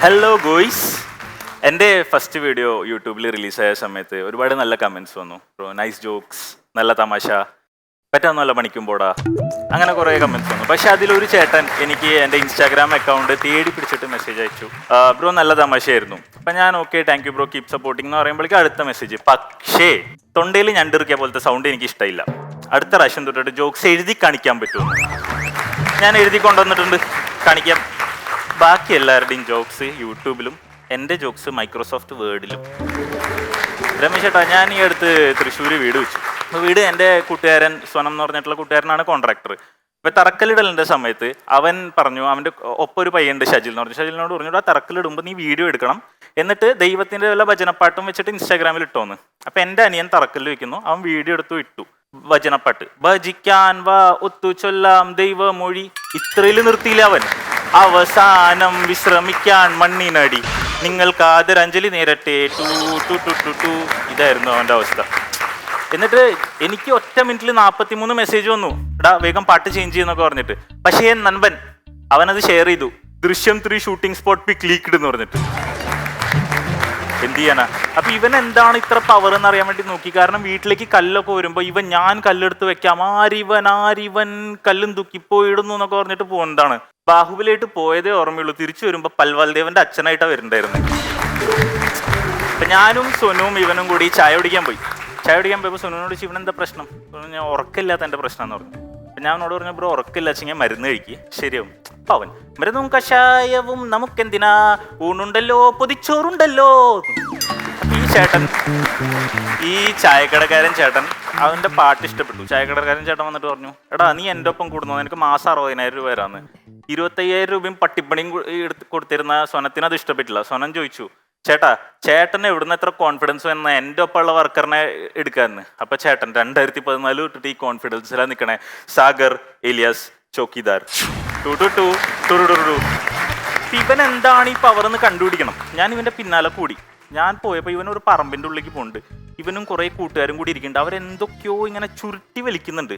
Hello ഗോയ്സ്, എൻ്റെ first video യൂട്യൂബിൽ റിലീസായ സമയത്ത് ഒരുപാട് നല്ല കമൻസ് വന്നു. നൈസ് ജോക്സ്, നല്ല തമാശ, പറ്റാന്നല്ല പണിക്കുമ്പോടാ, അങ്ങനെ കുറേ കമൻസ് വന്നു. പക്ഷെ അതിലൊരു ചേട്ടൻ എനിക്ക് എൻ്റെ ഇൻസ്റ്റാഗ്രാം അക്കൗണ്ട് തേടി പിടിച്ചിട്ട് മെസ്സേജ് അയച്ചു. ബ്രോ നല്ല തമാശയായിരുന്നു. അപ്പം ഞാൻ okay, thank you bro, keep supporting എന്ന് പറയുമ്പോഴേക്കും അടുത്ത മെസ്സേജ്, പക്ഷേ തൊണ്ടയിൽ ഞണ്ടിറുക്കിയ പോലത്തെ സൗണ്ട് എനിക്ക് ഇഷ്ടമില്ല, അടുത്ത പ്രാവശ്യം തൊട്ടിട്ട് ജോക്സ് എഴുതി കാണിക്കാൻ പറ്റുമോ? ഞാൻ എഴുതി കൊണ്ടുവന്നിട്ടുണ്ട്, കാണിക്കാം. ബാക്കി എല്ലാവരുടെയും ജോക്സ് യൂട്യൂബിലും എൻ്റെ ജോക്സ് മൈക്രോസോഫ്റ്റ് വേർഡിലും. രമേശ് ചേട്ടാ, ഞാൻ ഈ അടുത്ത് തൃശ്ശൂർ വീട് വെച്ചു. വീട് എൻ്റെ കൂട്ടുകാരൻ സ്വനം എന്ന് പറഞ്ഞിട്ടുള്ള കൂട്ടുകാരനാണ് കോൺട്രാക്ടർ. ഇപ്പം തറക്കല്ലിടലിൻ്റെ സമയത്ത് അവൻ പറഞ്ഞു, അവൻ്റെ ഒപ്പം ഒരു പയ്യുണ്ട് ഷജിൽ എന്ന് പറഞ്ഞു, ഷജിലിനോട് പറഞ്ഞു, ആ തറക്കല്ലിടുമ്പോൾ നീ വീഡിയോ എടുക്കണം, എന്നിട്ട് ദൈവത്തിൻ്റെ വല്ല ഭജനപ്പാട്ടും വെച്ചിട്ട് ഇൻസ്റ്റാഗ്രാമിൽ ഇട്ടോന്ന്. അപ്പം എൻ്റെ അനിയൻ തറക്കല്ല് വെക്കുന്നു, അവൻ വീഡിയോ എടുത്തു ഇട്ടു ഭജനപ്പാട്ട്. ഭജിക്കാൻ വാ ഒത്തു ചൊല്ലാം ദൈവമൊഴി, ഇത്രയിൽ നിർത്തിയില്ല അവൻ. അവസാനം വിശ്രമിക്കാൻ മണ്ണിനടി, നിങ്ങൾക്ക് ആദരാഞ്ജലി നേരട്ടെ ടു ടു ടു ടു ടു. ഇതായിരുന്നു അവൻ്റെ അവസ്ഥ. എന്നിട്ട് എനിക്ക് ഒറ്റ മിനിറ്റിൽ 43 മെസ്സേജ് വന്നു, എടാ വേഗം പാട്ട് ചേഞ്ച് ചെയ്യുന്നൊക്കെ പറഞ്ഞിട്ട്. പക്ഷേ നൻപൻ അവനത് ഷെയർ ചെയ്തു, ദൃശ്യം 3 ഷൂട്ടിംഗ് സ്പോട്ട് പിക്ക് ലീക്ക്ഡ് എന്ന് പറഞ്ഞിട്ട്. എന്ത് ചെയ്യാനാ? അപ്പൊ ഇവൻ എന്താണ് ഇത്ര പവർ എന്ന് അറിയാൻ വേണ്ടി നോക്കി. കാരണം വീട്ടിലേക്ക് കല്ലൊക്കെ വരുമ്പോ ഇവൻ ഞാൻ കല്ലെടുത്ത് വെക്കാം, ആരിവൻ കല്ലും തൂക്കിപ്പോയിടുന്നു എന്നൊക്കെ പറഞ്ഞിട്ട് പോകുന്നതാണ്. ബാഹുബലിയായിട്ട് പോയതേ ഓർമ്മയുള്ളൂ. തിരിച്ചു വരുമ്പോ പൽവാൽദേവന്റെ അച്ഛനായിട്ടാ വരുന്നുണ്ടായിരുന്നത്. അപ്പൊ ഞാനും സൊനുവും ഇവനും കൂടി ചായ കുടിക്കാൻ പോയപ്പോൾ സൊനുവിനോട് ചോദിച്ചു, ഇവനെന്താ പ്രശ്നം? ഞാൻ ഉറക്കില്ലാത്ത എൻ്റെ പ്രശ്നം എന്ന് പറഞ്ഞു. അപ്പൊ ഞാൻ അവനോട് പറഞ്ഞു, ബ്രോ ഉറക്കില്ല വെച്ചെങ്കിൽ മരുന്ന് കഴിക്കുക, ശരിയാവും. അപ്പൊ അവൻ മരുന്നും കഷായവും നമുക്കെന്തിനാ, ഊണുണ്ടല്ലോ പൊതിച്ചോറുണ്ടല്ലോ. ഈ ചായക്കടക്കാരൻ ചേട്ടൻ അവന്റെ പാട്ട് ഇഷ്ടപ്പെട്ടു. ചായക്കടക്കാരൻ ചേട്ടൻ വന്നിട്ട് പറഞ്ഞു, എടാ നീ എൻ്റെ ഒപ്പം കൂടുന്നു, എനിക്ക് മാസം 60,000 രൂപ വരാന്ന്. 25,000 രൂപയും പട്ടിപ്പണിയും കൊടുത്തിരുന്ന സ്വനത്തിന് അത് ഇഷ്ടപ്പെട്ടില്ല. സ്വനം ചോദിച്ചു, ചേട്ടൻ എവിടുന്ന് എത്ര കോൺഫിഡൻസ് വന്ന എൻ്റെ ഒപ്പമുള്ള വർക്കറിനെ എടുക്കാന്ന്? അപ്പൊ ചേട്ടൻ 2014 തൊട്ടിട്ട് ഈ കോൺഫിഡൻസിലാണ് നിൽക്കണേ. Sagar alias Chowkidar two to to to to two. ഇവൻ എന്താണ് ഈ പവർ എന്ന് കണ്ടുപിടിക്കണം. ഞാൻ ഇവന്റെ പിന്നാലെ കൂടി. ഞാൻ പോയപ്പോൾ ഇവനൊരു പറമ്പിൻ്റെ ഉള്ളിലേക്ക് പോകുന്നുണ്ട്. ഇവനും കുറേ കൂട്ടുകാരും കൂടി ഇരിക്കുന്നുണ്ട്. അവരെന്തൊക്കെയോ ഇങ്ങനെ ചുരുട്ടി വലിക്കുന്നുണ്ട്.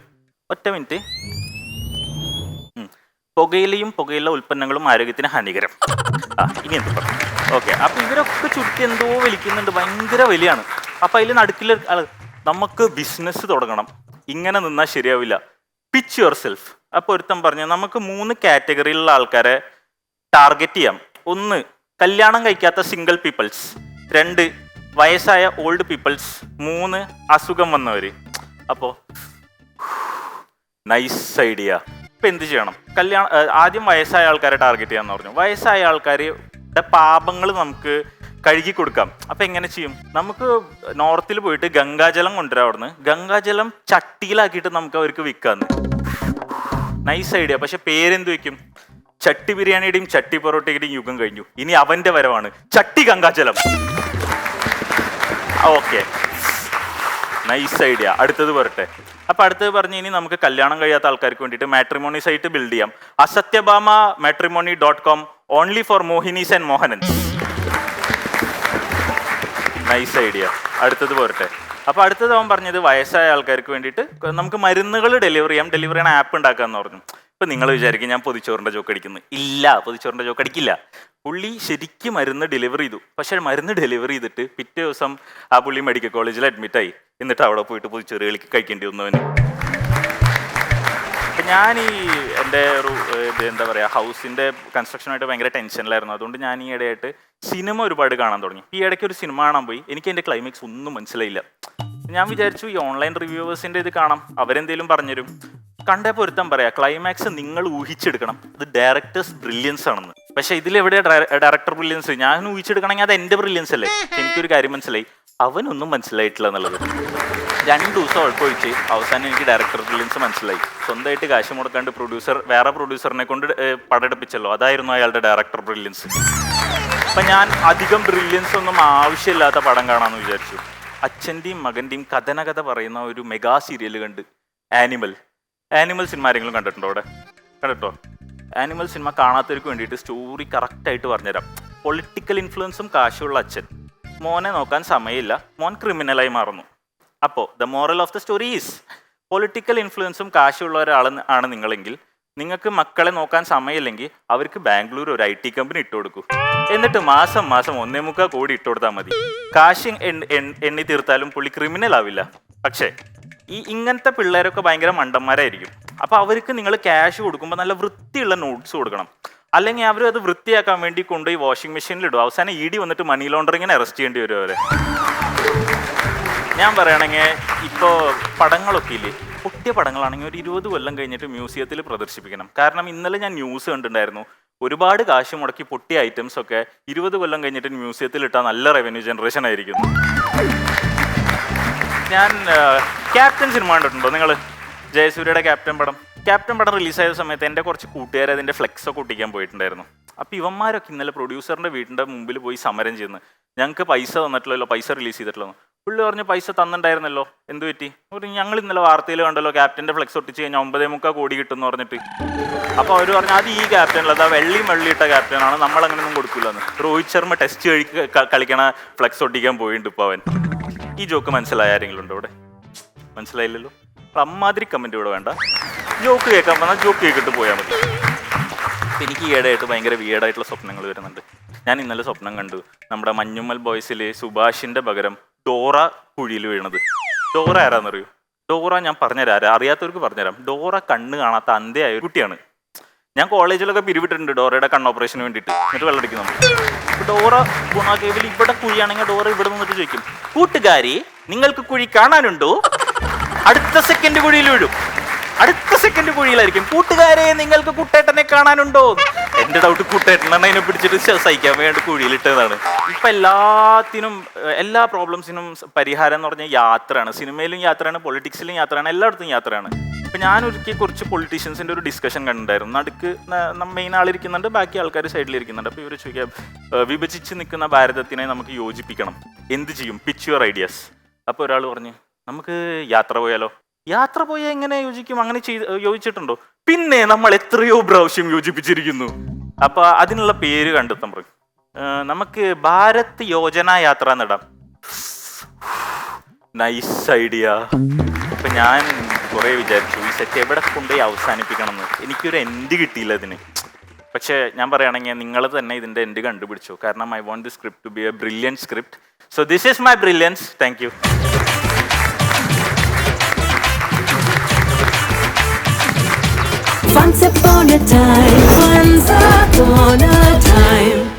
ഒറ്റ മിനിറ്റ്. പുകയിലയും പുകയില ഉൽപ്പന്നങ്ങളും ആരോഗ്യത്തിന് ഹാനികരം. ഇനി എന്ത് പറഞ്ഞു? ഓക്കെ, അപ്പൊ ഇവരൊക്കെ ചുരുട്ടി എന്തോ വലിക്കുന്നുണ്ട്, ഭയങ്കര വലിയാണ്. അപ്പൊ അതിൽ നടുക്കിൽ നമുക്ക് ബിസിനസ് തുടങ്ങണം, ഇങ്ങനെ നിന്നാൽ ശരിയാവില്ല, പിച്ച് യുവർ സെൽഫ്. അപ്പൊ ഒരുത്തൻ പറഞ്ഞു, നമുക്ക് 3 കാറ്റഗറിയിലുള്ള ആൾക്കാരെ ടാർഗറ്റ് ചെയ്യാം. 1 കല്യാണം കഴിക്കാത്ത സിംഗിൾ പീപ്പിൾസ്, 2 വയസ്സായ ഓൾഡ് പീപ്പിൾസ്, 3 അസുഖം വന്നവര്. അപ്പോ നൈസ് ഐഡിയ. ഇപ്പൊ എന്ത് ചെയ്യണം? ആദ്യം വയസ്സായ ആൾക്കാരെ ടാർഗറ്റ് ചെയ്യാന്ന് പറഞ്ഞു. വയസ്സായ ആൾക്കാരുടെ പാപങ്ങൾ നമുക്ക് കഴുകി കൊടുക്കാം. അപ്പൊ എങ്ങനെ ചെയ്യും? നമുക്ക് നോർത്തിൽ പോയിട്ട് ഗംഗാജലം കൊണ്ടുവരാം. അവിടുന്ന് ഗംഗാജലം ചട്ടിയിലാക്കിയിട്ട് നമുക്ക് അവർക്ക് വിൽക്കാന്ന്. Nice idea. പക്ഷെ പേരെന്ത് വെക്കും? ചട്ടി ബിരിയാണിയുടെയും ചട്ടി പൊറോട്ടയുടെയും യുഗം കഴിഞ്ഞു, ഇനി അവന്റെ വരവാണ്, ചട്ടി ഗംഗാജലം. Okay, nice idea. അടുത്തത് വരട്ടെ. അപ്പൊ അടുത്തത് പറഞ്ഞ്, ഇനി നമുക്ക് കല്യാണം കഴിയാത്ത ആൾക്കാർക്ക് വേണ്ടിയിട്ട് മാട്രിമോണി സൈറ്റ് ബിൽഡ് ചെയ്യാം. അസത്യഭാമ matrimony.com, only for Mohinis and Mohanans. Nice idea. അടുത്തത് പോരട്ടെ. അപ്പൊ അടുത്തത് അവൻ പറഞ്ഞത്, വയസ്സായ ആൾക്കാർക്ക് വേണ്ടിയിട്ട് നമുക്ക് മരുന്നുകൾ ഡെലിവറി ചെയ്യണ ആപ്പ് ഉണ്ടാക്കാന്ന് പറഞ്ഞു. ഇപ്പൊ നിങ്ങൾ വിചാരിക്കും ഞാൻ പൊതിച്ചോറിന്റെ ജോക്ക് അടിക്കുന്നു. ഇല്ല, പൊതിച്ചോറിന്റെ ജോക്ക് അടിക്കില്ല. പുള്ളി ശരിക്കും മരുന്ന് ഡെലിവറി ചെയ്തു. പക്ഷെ മരുന്ന് ഡെലിവറി ചെയ്തിട്ട് പിറ്റേ ദിവസം ആ പുള്ളി മെഡിക്കൽ കോളേജിൽ അഡ്മിറ്റായി. എന്നിട്ട് അവിടെ പോയിട്ട് പൊതിച്ചോറ് കഴിക്കേണ്ടി വന്നവന്. ഞാൻ എൻ്റെ എന്താ പറയുക, ഹൗസിൻ്റെ കൺസ്ട്രക്ഷനായിട്ട് ഭയങ്കര ടെൻഷനിലായിരുന്നു. അതുകൊണ്ട് ഞാൻ ഈ ഇടയായിട്ട് സിനിമ ഒരുപാട് കാണാൻ തുടങ്ങി. ഈ ഇടയ്ക്ക് ഒരു സിനിമ കാണാൻ പോയി. എനിക്ക് എൻ്റെ ക്ലൈമാക്സ് ഒന്നും മനസ്സിലായില്ല. ഞാൻ വിചാരിച്ചു ഈ ഓൺലൈൻ റിവ്യൂവേഴ്സിൻ്റെ ഇത് കാണാം, അവരെന്തെങ്കിലും പറഞ്ഞുതരും. കണ്ടേ പൊരുത്തം പറയാം, ക്ലൈമാക്സ് നിങ്ങൾ ഊഹിച്ചെടുക്കണം, അത് ഡയറക്ടേഴ്സ് ബ്രില്യൻസ് ആണെന്ന്. പക്ഷെ ഇതിലെവിടെയാണ് ഡയറക്ടർ ബ്രില്യൻസ്? ഞാൻ ഊഹിച്ചെടുക്കണമെങ്കിൽ അത് എൻ്റെ ബ്രില്യൻസ് അല്ലേ? എനിക്കൊരു കാര്യം മനസ്സിലായി, അവനൊന്നും മനസ്സിലായിട്ടില്ല എന്നുള്ളത്. 2 ദിവസം ഉഴപ്പൊഴിച്ച് അവസാനം എനിക്ക് ഡയറക്ടർ ബ്രില്യൻസ് മനസ്സിലായി. സ്വന്തമായിട്ട് കാശ് മുടക്കാണ്ട് വേറെ പ്രൊഡ്യൂസറിനെ കൊണ്ട് പടം എടുപ്പിച്ചല്ലോ, അതായിരുന്നു അയാളുടെ ഡയറക്ടർ ബ്രില്യൻസ്. അപ്പൊ ഞാൻ അധികം ബ്രില്യൻസ് ഒന്നും ആവശ്യമില്ലാത്ത പടം കാണാമെന്ന് വിചാരിച്ചു. അച്ഛൻ്റെയും മകൻ്റെയും കഥ പറയുന്ന ഒരു മെഗാ സീരിയൽ കണ്ട്, ആനിമൽ സിനിമ ആരെങ്കിലും കണ്ടിട്ടുണ്ടോ? അവിടെ കണ്ടിട്ടോ? ആനിമൽ സിനിമ കാണാത്തവർക്ക് വേണ്ടിയിട്ട് സ്റ്റോറി കറക്റ്റായിട്ട് പറഞ്ഞുതരാം. പൊളിറ്റിക്കൽ ഇൻഫ്ലുവൻസും കാശുള്ള അച്ഛൻ, മോനെ നോക്കാൻ സമയമില്ല, മോൻ ക്രിമിനലായി മാറുന്നു. അപ്പോൾ the moral of the story is, political ഇൻഫ്ലുവൻസും കാശുള്ള ഒരാൾ ആണ് നിങ്ങളെങ്കിൽ നിങ്ങൾക്ക് മക്കളെ നോക്കാൻ സമയമില്ലെങ്കിൽ അവർക്ക് ബാംഗ്ലൂർ ഒരു IT കമ്പനി ഇട്ട് കൊടുക്കൂ. എന്നിട്ട് മാസം 1.25 കോടി ഇട്ട് കൊടുത്താൽ മതി. കാശ് എണ്ണി തീർത്താലും പുള്ളി ക്രിമിനൽ ആവില്ല. പക്ഷേ ഇങ്ങനത്തെ പിള്ളേരൊക്കെ ഭയങ്കര മണ്ടന്മാരായിരിക്കും. അപ്പോൾ അവർക്ക് നിങ്ങൾ ക്യാഷ് കൊടുക്കുമ്പോൾ നല്ല വൃത്തിയുള്ള നോട്ട്സ് കൊടുക്കണം. അല്ലെങ്കിൽ അവർ അത് വൃത്തിയാക്കാൻ വേണ്ടി കൊണ്ടുപോയി വാഷിംഗ് മെഷീനിൽ ഇടും. അവസാനം ED വന്നിട്ട് മണി ലോണ്ടറിങ്ങിന് അറസ്റ്റ് ചെയ്യേണ്ടി വരും അവരെ. ഞാൻ പറയുകയാണെങ്കിൽ ഇപ്പോൾ പടങ്ങളൊക്കെ ഇല്ലേ, പൊട്ടിയ പടങ്ങളാണെങ്കിൽ ഒരു 20 കൊല്ലം കഴിഞ്ഞിട്ട് മ്യൂസിയത്തിൽ പ്രദർശിപ്പിക്കണം. കാരണം ഇന്നലെ ഞാൻ ന്യൂസ് കണ്ടിട്ടുണ്ടായിരുന്നു, ഒരുപാട് കാശ് മുടക്കി പൊട്ടിയ ഐറ്റംസ് ഒക്കെ 20 കൊല്ലം കഴിഞ്ഞിട്ട് മ്യൂസിയത്തിൽ ഇട്ടാൽ നല്ല റവന്യൂ ജനറേഷൻ ആയിരിക്കും. ഞാൻ ക്യാപ്റ്റൻ സിനിമ കണ്ടിട്ടുണ്ടോ നിങ്ങൾ? ജയസൂര്യയുടെ ക്യാപ്റ്റൻ പടം റിലീസായ സമയത്ത് എൻ്റെ കുറച്ച് കൂട്ടുകാർ അതിൻ്റെ ഫ്ലെക്സൊക്കെ ഒട്ടിക്കാൻ പോയിട്ടുണ്ടായിരുന്നു. അപ്പോൾ ഇവന്മാരൊക്കെ ഇന്നലെ പ്രൊഡ്യൂസറിൻ്റെ വീടിൻ്റെ മുമ്പിൽ പോയി സമരം ചെയ്യുന്നു. ഞങ്ങൾക്ക് പൈസ തന്നിട്ടില്ലല്ലോ, പൈസ റിലീസ് ചെയ്തിട്ടില്ലോ. പുള്ളി പറഞ്ഞു പൈസ തന്നിട്ടുണ്ടായിരുന്നല്ലോ, എന്ത് പറ്റി? ഞങ്ങൾ ഇന്നലെ വാർത്തയിൽ കണ്ടല്ലോ ക്യാപ്റ്റൻ്റെ ഫ്ലെക്സ് ഒട്ടിച്ച് കഴിഞ്ഞാൽ 9.25 കോടി കിട്ടുമെന്ന് പറഞ്ഞിട്ട്. അപ്പോൾ അവർ പറഞ്ഞു അത് ഈ ക്യാപ്റ്റനല്ല, അതാ വെള്ളിയിട്ട ക്യാപ്റ്റനാണ്, നമ്മളങ്ങനെയൊന്നും കൊടുക്കില്ലെന്ന്. രോഹിത് ശർമ്മ ടെസ്റ്റ് കളിക്കണ ഫ്ലെക്സ് ഒട്ടിക്കാൻ പോയിട്ടുണ്ട് ഇപ്പോൾ അവൻ. ഈ ജോക്ക് മനസ്സിലായ ആരെങ്കിലും ഉണ്ടോ ഇവിടെ? മനസ്സിലായില്ലല്ലോ. അമ്മാതിരി കമൻറ്റ് ഇവിടെ വേണ്ട. ജോക്ക് കേൾക്കാൻ പറഞ്ഞാൽ ജോക്ക് കേൾക്കിട്ട് പോയാൽ മതി. എനിക്ക് ഈയിടെയായിട്ട് ഭയങ്കര വിയേഡായിട്ടുള്ള സ്വപ്നങ്ങൾ വരുന്നുണ്ട്. ഞാൻ ഇന്നലെ സ്വപ്നം കണ്ടു, നമ്മുടെ മഞ്ഞുമ്മൽ ബോയ്സിൽ സുഭാഷിൻ്റെ പകരം ഡോറ കുഴിയിൽ വീണത്. ഡോറ ആരാന്നറിയൂ? ഡോറ ഞാൻ പറഞ്ഞുതരാം, അറിയാത്തവർക്ക് പറഞ്ഞുതരാം. ഡോറ കണ്ണ് കാണാത്ത അന്ധയായ ഒരു കുട്ടിയാണ്. ഞാൻ കോളേജിലൊക്കെ പിരിവിട്ടിട്ടുണ്ട് ഡോറയുടെ കണ്ണ് ഓപ്പറേഷന് വേണ്ടിയിട്ട്. എന്നിട്ട് വെള്ളടിക്കും നമ്മൾ. ഡോറ ഗുണ കേവിൽ ഇവിടെ കുഴിയാണെങ്കിൽ ഡോറ ഇവിടെ നിന്നിട്ട് ചോദിക്കും, കൂട്ടുകാരി നിങ്ങൾക്ക് കുഴി കാണാനുണ്ടോ? അടുത്ത സെക്കൻഡ് കുഴിയിൽ വീഴും. അടുത്ത സെക്കൻഡ് കുഴിയിലായിരിക്കും, കൂട്ടുകാരെ നിങ്ങൾക്ക് കുട്ടേട്ടനെ കാണാനുണ്ടോ? എൻ്റെ ഡൗട്ട് കുട്ടേട്ടനാണ് അതിനെ പിടിച്ചിട്ട് സഹിക്കാൻ വേണ്ടി കുഴിയിലിട്ടതാണ്. ഇപ്പം എല്ലാ പ്രോബ്ലംസിനും പരിഹാരം എന്ന് പറഞ്ഞാൽ യാത്രയാണ്. സിനിമയിലും യാത്രയാണ്, പൊളിറ്റിക്സിലും യാത്രയാണ്, എല്ലായിടത്തും യാത്രയാണ്. ഇപ്പം ഞാനൊരിക്കൽ കുറച്ച് പൊളിറ്റീഷ്യൻസിൻ്റെ ഒരു ഡിസ്കഷൻ കണ്ടിട്ടുണ്ടായിരുന്നു. നടുക്ക് മെയിൻ ആളിരിക്കുന്നുണ്ട്, ബാക്കി ആൾക്കാർ സൈഡിലിരിക്കുന്നുണ്ട്. അപ്പോൾ ഇവർ ചോദിക്കാം, വിഭജിച്ച് നിൽക്കുന്ന ഭാരതത്തിനെ നമുക്ക് യോജിപ്പിക്കണം, എന്ത് ചെയ്യും? Pitch your ideas. അപ്പോൾ ഒരാൾ പറഞ്ഞു, നമുക്ക് യാത്ര പോയാലോ? യാത്ര പോയാൽ എങ്ങനെ യോജിക്കും? അങ്ങനെ യോജിച്ചിട്ടുണ്ടോ? പിന്നെ നമ്മൾ എത്രയോ പ്രാവശ്യം യോജിപ്പിച്ചിരിക്കുന്നു. അപ്പൊ അതിനുള്ള പേര് കണ്ടെത്താൻ പറയും. നമുക്ക് ഭാരത് യോജന യാത്ര എന്നിടാം. Nice idea. അപ്പൊ ഞാൻ കുറെ വിചാരിച്ചു ഈ സെറ്റ് എവിടെ കൊണ്ടുപോയി അവസാനിപ്പിക്കണം എന്ന്. എനിക്കൊരു എൻഡ് കിട്ടിയില്ല ഇതിന്. പക്ഷെ ഞാൻ പറയുകയാണെങ്കിൽ നിങ്ങൾ തന്നെ ഇതിന്റെ എൻഡ് കണ്ടുപിടിച്ചു. കാരണം I want the script to be a brilliant script. So this is my brilliance. Thank you. Once upon a time.